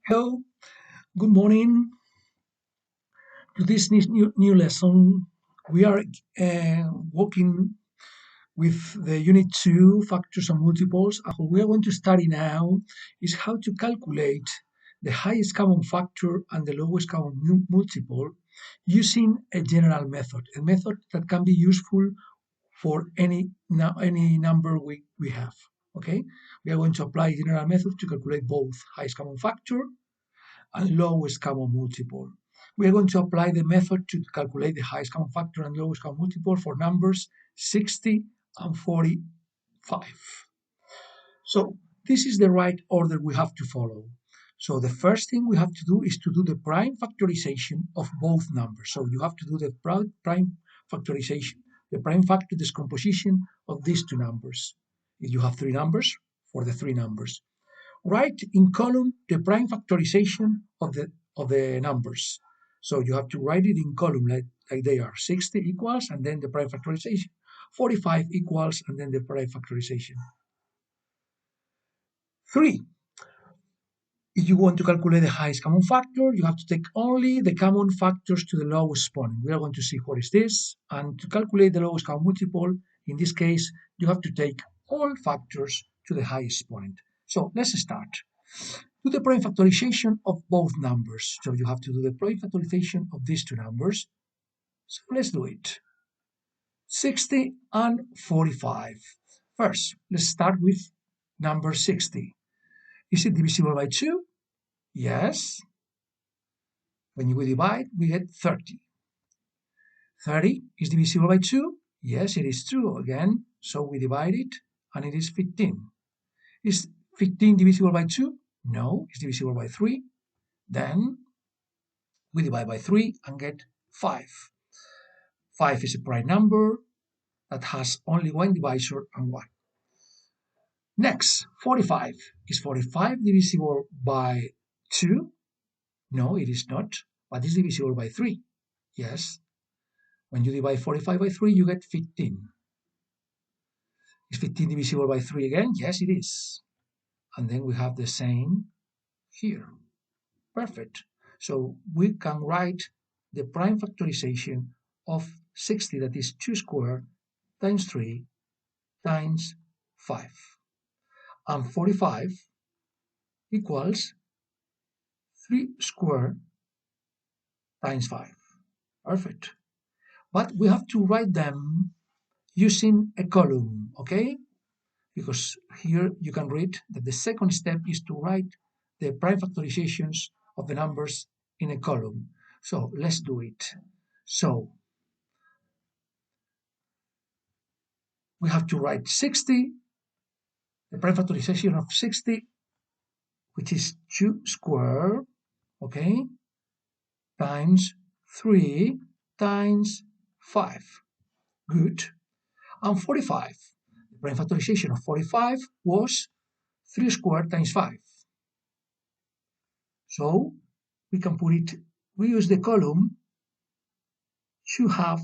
Hello, good morning. To this new lesson, we are working with the Unit 2 factors and multiples. And what we are going to study now is how to calculate the highest common factor and the lowest common multiple using a general method, a method that can be useful for any number we have. Okay, we are going to apply a general method to calculate both highest common factor and lowest common multiple. We are going to apply the method to calculate the highest common factor and lowest common multiple for numbers 60 and 45. So this is the right order we have to follow. So the first thing we have to do is to do the prime factorization of both numbers. So you have to do the prime factorization, the prime factor descomposition of these two numbers. If you have three numbers, for the three numbers. Write in column the prime factorization of the numbers. So you have to write it in column like they are. 60 equals and then the prime factorization. 45 equals and then the prime factorization. 3. If you want to calculate the highest common factor, you have to take only the common factors to the lowest exponent. We are going to see what is this. And to calculate the lowest common multiple, in this case, you have to take all factors to the highest exponent. So let's start. Do the prime factorization of both numbers. So you have to do the prime factorization of these two numbers. So let's do it. 60 and 45. First, let's start with number 60. Is it divisible by 2? Yes. When we divide, we get 30. 30 is divisible by 2? Yes, it is true again. So we divide it, and it is 15. Is 15 divisible by 2? No, it's divisible by 3. Then we divide by 3 and get 5. 5 is a prime number that has only one divisor and 1. Next, 45. Is 45 divisible by 2? No, it is not, but it's divisible by 3. Yes. When you divide 45 by 3, you get 15. Is 15 divisible by 3 again? Yes, it is. And then we have the same here. Perfect. So we can write the prime factorization of 60, that is 2 squared times 3 times 5. And 45 equals 3 squared times 5. Perfect. But we have to write them using a column, okay? Because here you can read that the second step is to write the prime factorizations of the numbers in a column. So let's do it. So we have to write 60, the prime factorization of 60, which is 2 squared, okay, times 3 times 5. Good. And 45. The prime factorization of 45 was 3 squared times 5. So we can put it, we use the column to have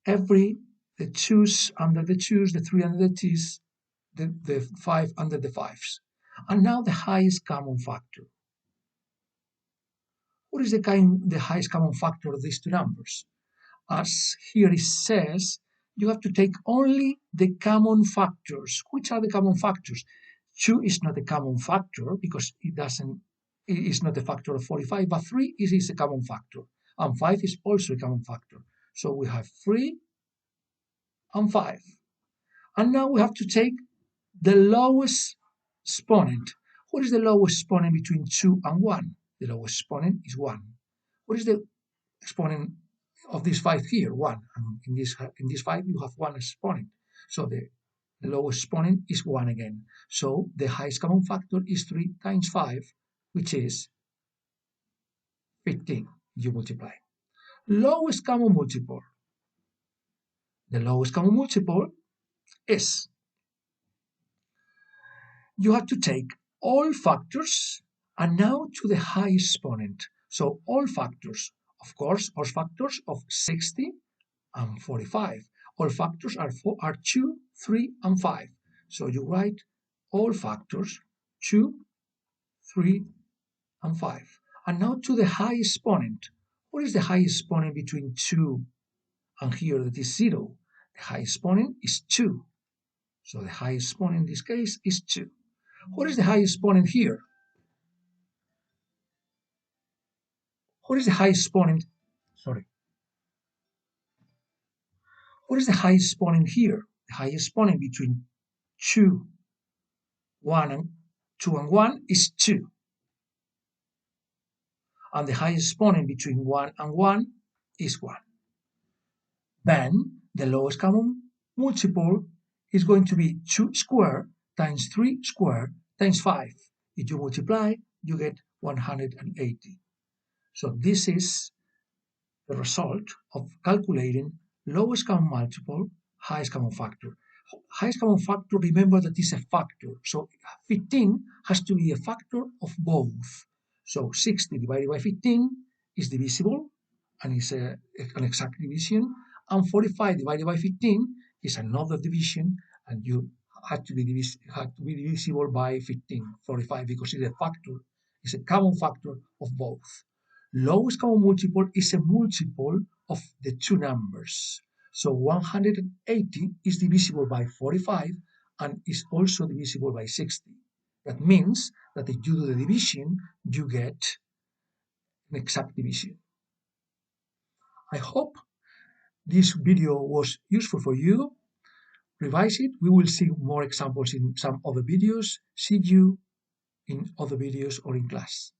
the 2's under the 2's, the 3 under the 3's, the 5 under the 5's. And now the highest common factor. What is the highest common factor of these two numbers? As here it says, you have to take only the common factors. Which are the common factors? 2 is not a common factor because it is not a factor of 45, but 3 is a common factor. And 5 is also a common factor. So we have 3 and 5. And now we have to take the lowest exponent. What is the lowest exponent between 2 and 1? The lowest exponent is 1. What is the exponent of this 5 here? 1. And in this 5 you have one exponent. So the lowest exponent is 1 again. So the highest common factor is 3 times 5, which is 15. You multiply. Lowest common multiple. The lowest common multiple is, you have to take all factors and now to the highest exponent. So all factors, of course, all factors of 60 and 45. All factors are 2, 3, and 5. So you write all factors 2, 3, and 5. And now to the high exponent. What is the high exponent between 2 and here that is 0? The high exponent is 2. So the high exponent in this case is 2. What is the high exponent here? What is the high exponent? Sorry. What is the high exponent here? The high exponent between 2, 1 and 2 and 1 is 2. And the high exponent between 1 and 1 is 1. Then the lowest common multiple is going to be 2 squared times 3 squared times 5. If you multiply, you get 180. So this is the result of calculating lowest common multiple, highest common factor. Highest common factor, remember that is a factor. So 15 has to be a factor of both. So 60 divided by 15 is divisible and is an exact division. And 45 divided by 15 is another division, and you had to be divisible by 15, 45, because it's a factor, it's a common factor of both. Lowest common multiple is a multiple of the two numbers. So 180 is divisible by 45 and is also divisible by 60. That means that if you do the division, you get an exact division. I hope this video was useful for you. Revise it. We will see more examples in some other videos. See you in other videos or in class.